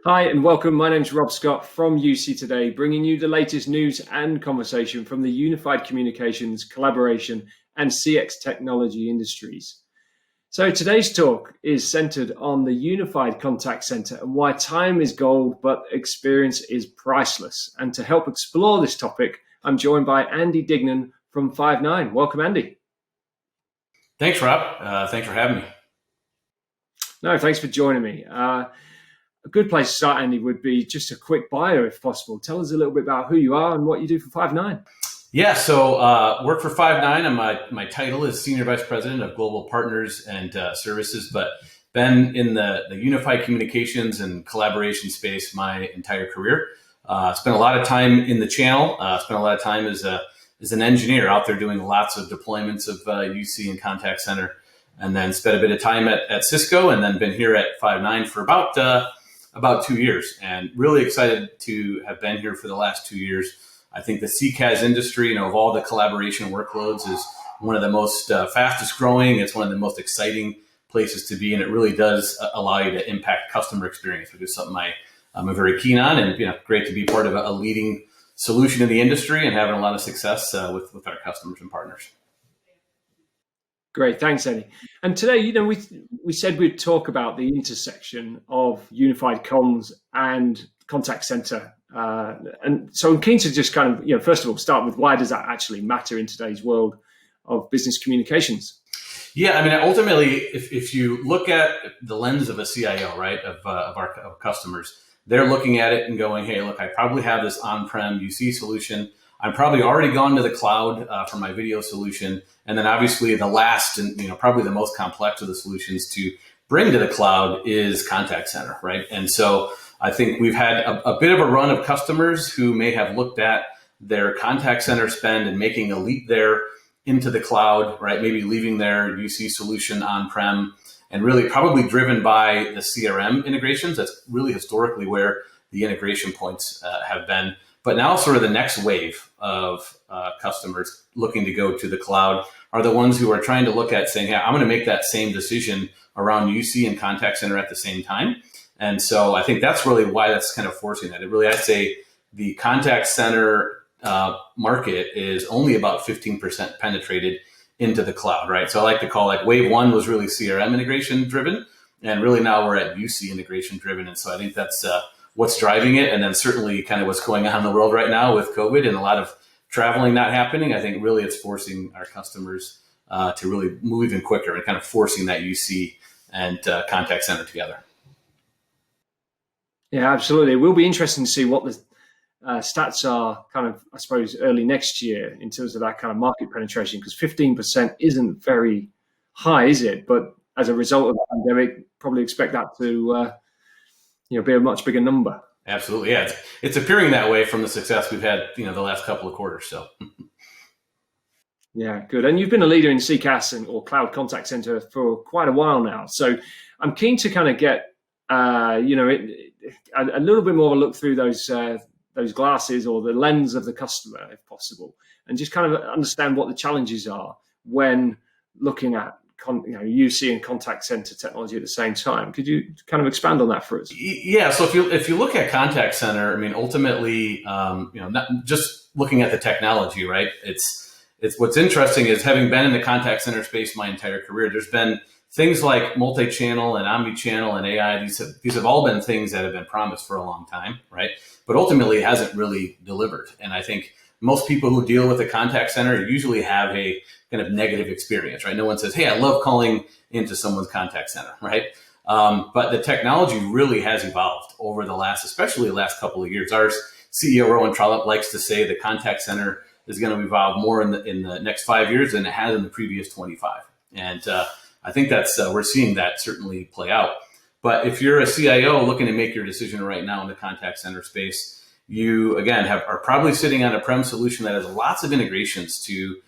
Hi and welcome. My name's Rob Scott from UC Today, bringing you the latest news and conversation from the unified communications, collaboration, and CX technology industries. So today's talk is centered on the unified contact center and why time is gold, but experience is priceless. And to help explore this topic, I'm joined by Andy Dignan from Five9. Welcome, Andy. Thanks, Rob. Thanks for having me. No, thanks for joining me. A good place to start, Andy, would be just a quick bio, if possible. Tell us a little bit about who you are and what you do for Five9. Yeah, so work for Five9. And my title is Senior Vice President of Global Partners and Services, but been in the unified communications and collaboration space my entire career. Spent a lot of time in the channel. Spent a lot of time as an engineer out there doing lots of deployments of UC and contact center, and then spent a bit of time at Cisco, and then been here at Five9 for about 2 years, and really excited to have been here for the last 2 years. I think the CCaaS industry, of all the collaboration workloads, is one of the most fastest growing. It's one of the most exciting places to be, and it really does allow you to impact customer experience, which is something I'm very keen on, and great to be part of a leading solution in the industry and having a lot of success with our customers and partners. Great, thanks, Andy. And today, we said we'd talk about the intersection of unified comms and contact center. And so I'm keen to just kind of, first of all, start with why does that actually matter in today's world of business communications? Yeah, I mean, ultimately, if you look at the lens of a CIO, right, of our customers, they're looking at it and going, hey, look, I probably have this on-prem UC solution. I'm probably already gone to the cloud for my video solution. And then obviously the last and probably the most complex of the solutions to bring to the cloud is contact center, right? And so I think we've had a bit of a run of customers who may have looked at their contact center spend and making a leap there into the cloud, right? Maybe leaving their UC solution on-prem, and really probably driven by the CRM integrations. That's really historically where the integration points have been. But now sort of the next wave of customers looking to go to the cloud are the ones who are trying to look at saying, hey, I'm going to make that same decision around UC and contact center at the same time. And so I think that's really why that's kind of forcing that. I'd say the contact center market is only about 15% penetrated into the cloud, right? So I like to call wave one was really CRM integration driven, and really now we're at UC integration driven. And so I think that's what's driving it. And then certainly kind of what's going on in the world right now with COVID and a lot of traveling not happening. I think really it's forcing our customers to really move even quicker and kind of forcing that UC and contact center together. Yeah, absolutely. It will be interesting to see what the stats are kind of, I suppose, early next year in terms of that kind of market penetration, because 15% isn't very high, is it? But as a result of the pandemic, probably expect that to be a much bigger number. Absolutely, yeah. It's appearing that way from the success we've had, the last couple of quarters. So, yeah, good. And you've been a leader in CCaaS or cloud contact center for quite a while now. So, I'm keen to kind of get a little bit more of a look through those glasses or the lens of the customer, if possible, and just kind of understand what the challenges are when looking at UC and contact center technology at the same time. Could you kind of expand on that for us? Yeah. So if you look at contact center, I mean, ultimately, not just looking at the technology, right? It's what's interesting is having been in the contact center space my entire career, there's been things like multi-channel and omnichannel and AI. These have all been things that have been promised for a long time, right? But ultimately, it hasn't really delivered. And I think most people who deal with a contact center usually have a kind of negative experience, right? No one says, hey, I love calling into someone's contact center, right? But the technology really has evolved over especially the last couple of years. Our CEO, Rowan Trollope, likes to say the contact center is going to evolve more in the next 5 years than it has in the previous 25. And I think that's we're seeing that certainly play out. But if you're a CIO looking to make your decision right now in the contact center space, you, again, are probably sitting on a prem solution that has lots of integrations to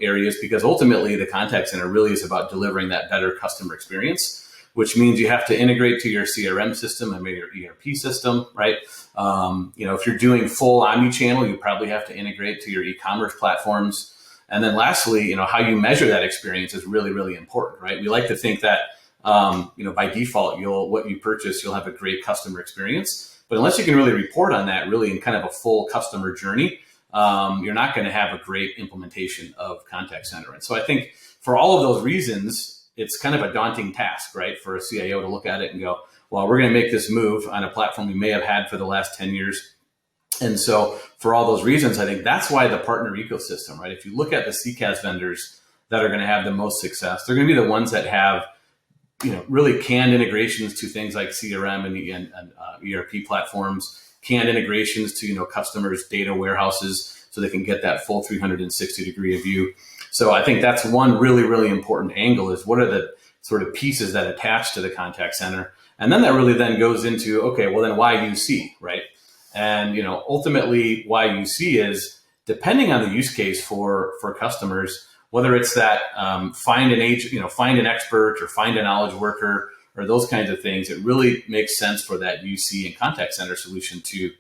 areas, because ultimately the contact center really is about delivering that better customer experience, which means you have to integrate to your CRM system and maybe your ERP system, right? If you're doing full omnichannel, you probably have to integrate to your e-commerce platforms. And then lastly, how you measure that experience is really, really important, right? We like to think that by default, what you purchase, you'll have a great customer experience. But unless you can really report on that really in kind of a full customer journey, you're not going to have a great implementation of contact center. And so I think for all of those reasons, it's kind of a daunting task, right, for a CIO to look at it and go, well, we're going to make this move on a platform we may have had for the last 10 years. And so for all those reasons, I think that's why the partner ecosystem, right? If you look at the CCaaS vendors that are going to have the most success, they're going to be the ones that have, really canned integrations to things like CRM and ERP platforms, canned integrations to, customers' data warehouses so they can get that full 360-degree view. So I think that's one really, really important angle is what are the sort of pieces that attach to the contact center? And then that really then goes into, okay, well then why UC, right? And, ultimately why UC is depending on the use case for customers, whether it's that find an expert or find a knowledge worker or those kinds of things, it really makes sense for that UC and contact center solution to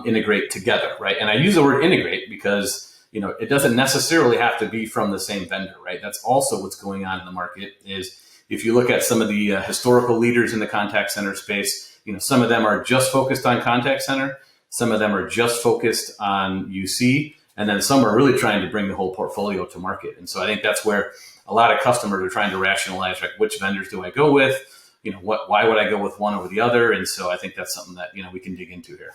integrate together, right? And I use the word integrate because, it doesn't necessarily have to be from the same vendor, right? That's also what's going on in the market is if you look at some of the historical leaders in the contact center space, some of them are just focused on contact center. Some of them are just focused on UC. And then some are really trying to bring the whole portfolio to market. And so I think that's where a lot of customers are trying to rationalize, like, which vendors do I go with? Why would I go with one over the other? And so I think that's something that, we can dig into here.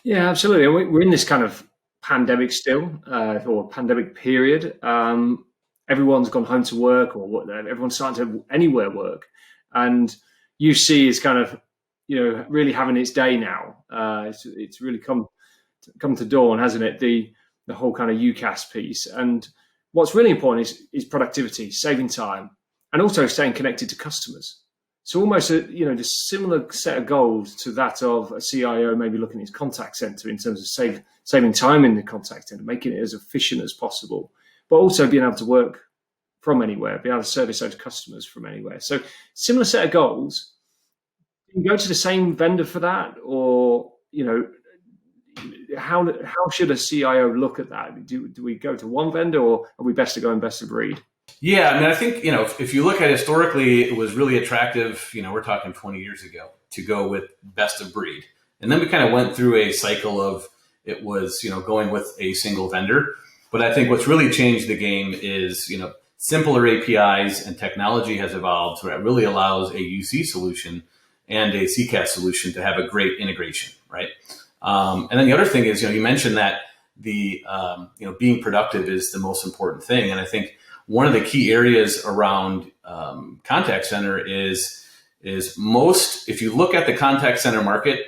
Yeah, absolutely. We're in this kind of pandemic still, or pandemic period. Everyone's gone home to work, or everyone's starting to anywhere work. And UC is kind of, really having its day now. It's really come to dawn, hasn't it? The whole kind of UCaaS piece. And what's really important is productivity, saving time, and also staying connected to customers. So almost the similar set of goals to that of a CIO maybe looking at his contact center in terms of saving time in the contact center, making it as efficient as possible, but also being able to work from anywhere, be able to service those customers from anywhere. So similar set of goals. Do you go to the same vendor for that, or how should a CIO look at that? Do we go to one vendor, or are we best to go in best of breed? Yeah, I mean, I think, if you look at historically, it was really attractive, we're talking 20 years ago, to go with best of breed. And then we kind of went through a cycle of it was, going with a single vendor. But I think what's really changed the game is, simpler APIs and technology has evolved so it really allows a UC solution and a CCaaS solution to have a great integration, right? And then the other thing is, you mentioned that the, being productive is the most important thing. And I think one of the key areas around contact center is most, if you look at the contact center market,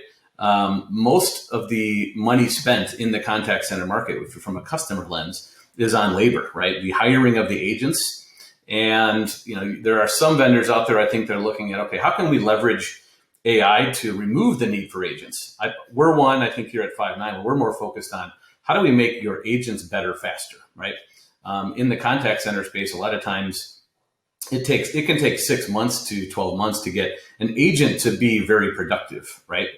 most of the money spent in the contact center market from a customer lens is on labor, right? The hiring of the agents. And, there are some vendors out there, I think they're looking at, okay, how can we leverage AI to remove the need for agents? We're one, I think here at Five9, we're more focused on how do we make your agents better faster, right? In the contact center space, a lot of times it can take 6 months to 12 months to get an agent to be very productive, right?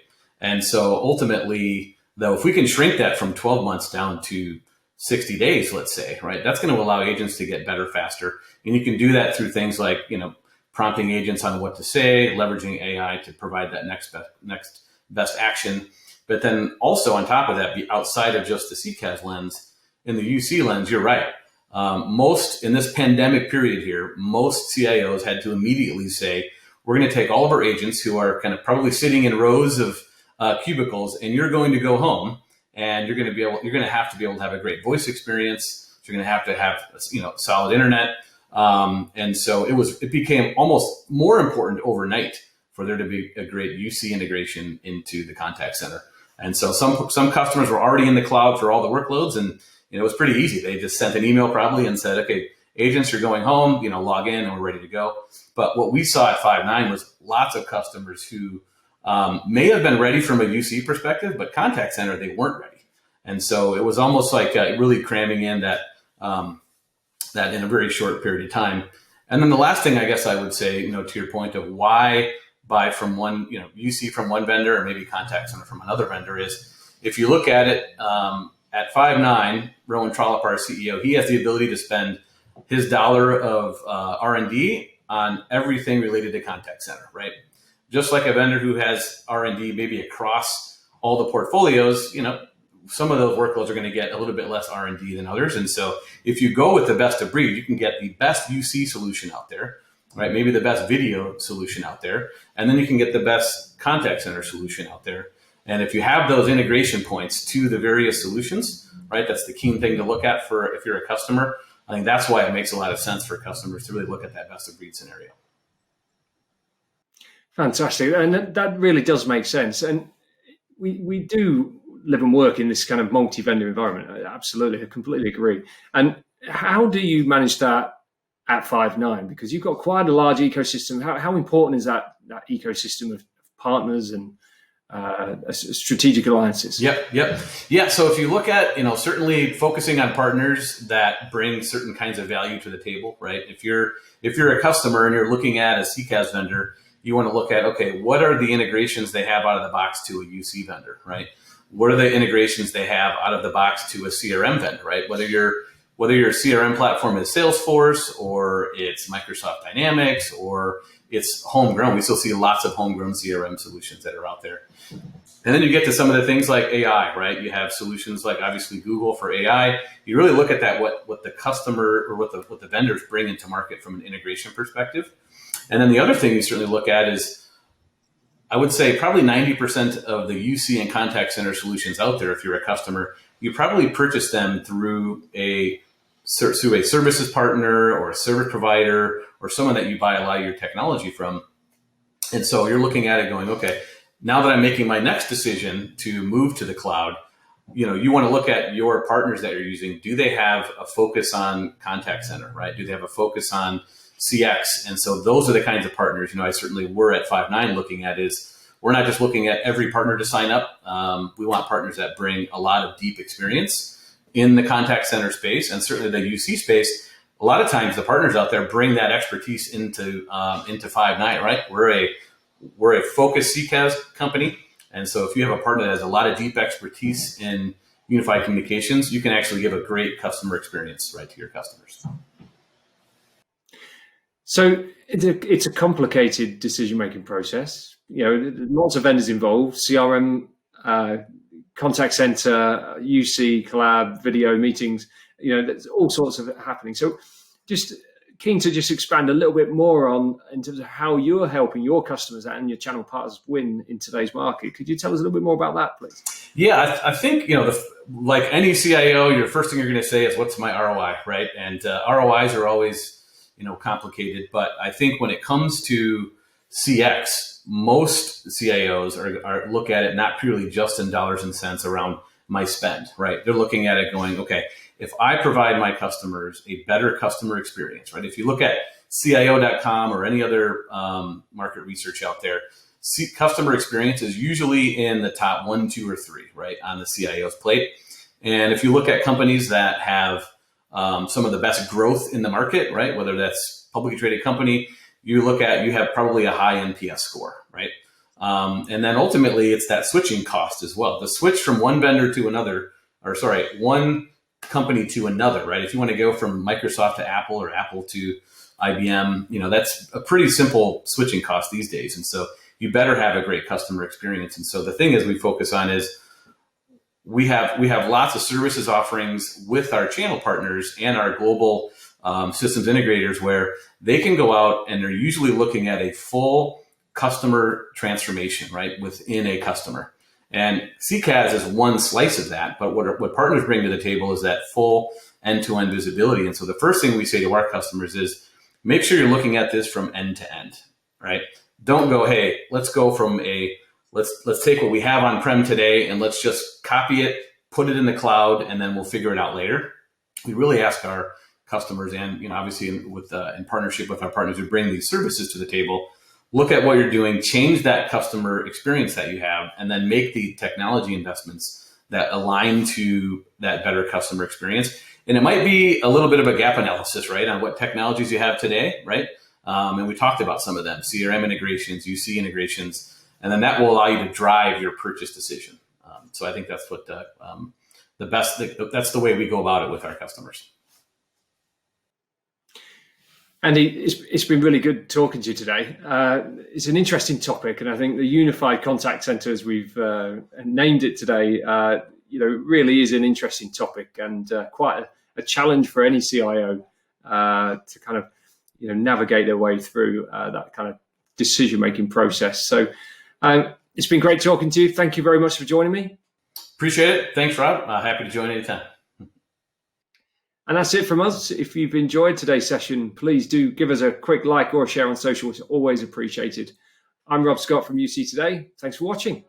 And so ultimately, though, if we can shrink that from 12 months down to 60 days, let's say, right, that's going to allow agents to get better faster. And you can do that through things like, prompting agents on what to say, leveraging AI to provide that next best action. But then also on top of that, be outside of just the CCaaS lens, in the UC lens, you're right. Most in this pandemic period here, most CIOs had to immediately say, we're going to take all of our agents who are kind of probably sitting in rows of cubicles, and you're going to go home, and you're going to have to be able to have a great voice experience. You're going to have solid internet. And so it became almost more important overnight for there to be a great UC integration into the contact center. And so some customers were already in the cloud for all the workloads, and it was pretty easy. They just sent an email probably and said, okay, agents are going home, log in and we're ready to go. But what we saw at Five9 was lots of customers who may have been ready from a UC perspective, but contact center, they weren't ready. And so it was almost like really cramming in that in a very short period of time. And then the last thing I guess I would say, to your point of why buy from one, UC from one vendor or maybe contact center from another vendor is if you look at it at Five9, Rowan Trollope, our CEO, he has the ability to spend his dollar of R&D on everything related to contact center, right? Just like a vendor who has R&D maybe across all the portfolios, some of those workloads are going to get a little bit less R&D than others. And so if you go with the best of breed, you can get the best UC solution out there, right? Maybe the best video solution out there. And then you can get the best contact center solution out there. And if you have those integration points to the various solutions, right, that's the key thing to look at for if you're a customer. I think that's why it makes a lot of sense for customers to really look at that best of breed scenario. Fantastic. And that really does make sense. And we do live and work in this kind of multi-vendor environment. Absolutely, I completely agree. And how do you manage that at Five9? Because you've got quite a large ecosystem. How important is that ecosystem of partners and strategic alliances? Yep. Yeah. So if you look at, certainly focusing on partners that bring certain kinds of value to the table, right? If you're a customer and you're looking at a CCaaS vendor, you want to look at, okay, what are the integrations they have out of the box to a UC vendor, right? What are the integrations they have out of the box to a CRM vendor, right? Whether your CRM platform is Salesforce or it's Microsoft Dynamics or it's homegrown. We still see lots of homegrown CRM solutions that are out there. And then you get to some of the things like AI, right? You have solutions like obviously Google for AI. You really look at that, what the customer or what the vendors bring into market from an integration perspective. And then the other thing you certainly look at is, I would say probably 90% of the UC and contact center solutions out there, if you're a customer, you probably purchase them through a services partner or a service provider or someone that you buy a lot of your technology from. And so you're looking at it going, okay, now that I'm making my next decision to move to the cloud, you want to look at your partners that you're using. Do they have a focus on contact center, right? Do they have a focus on CX? And so those are the kinds of partners, I certainly we're at Five9 looking at is we're not just looking at every partner to sign up. We want partners that bring a lot of deep experience in the contact center space and certainly the UC space. A lot of times the partners out there bring that expertise into Five9, right? We're a focused CCaaS company. And so if you have a partner that has a lot of deep expertise in unified communications, you can actually give a great customer experience right to your customers. So it's a complicated decision-making process. Lots of vendors involved, CRM, contact center, UC, collab, video meetings, there's all sorts of it happening. So just keen to just expand a little bit more in terms of how you're helping your customers and your channel partners win in today's market. Could you tell us a little bit more about that, please? Yeah, I think, like any CIO, your first thing you're going to say is, what's my ROI, right? And ROIs are always, complicated. But I think when it comes to CX, most CIOs are look at it not purely just in dollars and cents around my spend, right? They're looking at it going, okay, if I provide my customers a better customer experience, right? If you look at CIO.com or any other market research out there, customer experience is usually in the top 1, 2, or 3, right, on the CIO's plate. And if you look at companies that have some of the best growth in the market, right, whether that's publicly traded company, you have probably a high NPS score, right? And then ultimately it's that switching cost as well. The switch from one vendor to another, one company to another, right? If you want to go from Microsoft to Apple or Apple to IBM, that's a pretty simple switching cost these days. And so you better have a great customer experience. And so the thing is we focus on is we have lots of services offerings with our channel partners and our global systems integrators where they can go out and they're usually looking at a full customer transformation, right, within a customer. And CCaaS is one slice of that, but what partners bring to the table is that full end-to-end visibility. And so the first thing we say to our customers is make sure you're looking at this from end to end, right? Don't go, hey, let's go from let's take what we have on-prem today and let's just copy it, put it in the cloud, and then we'll figure it out later. We really ask our customers and, obviously in partnership with our partners who bring these services to the table, look at what you're doing, change that customer experience that you have, and then make the technology investments that align to that better customer experience. And it might be a little bit of a gap analysis, right, on what technologies you have today, right? And we talked about some of them, CRM integrations, UC integrations, and then that will allow you to drive your purchase decision. So I think that's what that's the way we go about it with our customers. Andy, it's been really good talking to you today. It's an interesting topic, and I think the unified contact center, as we've named it today, really is an interesting topic and quite a challenge for any CIO to kind of navigate their way through that kind of decision-making process. So it's been great talking to you. Thank you very much for joining me. Appreciate it. Thanks, Rob. Happy to join anytime. And that's it from us. If you've enjoyed today's session, please do give us a quick like or a share on social. It's always appreciated. I'm Rob Scott from UC Today. Thanks for watching.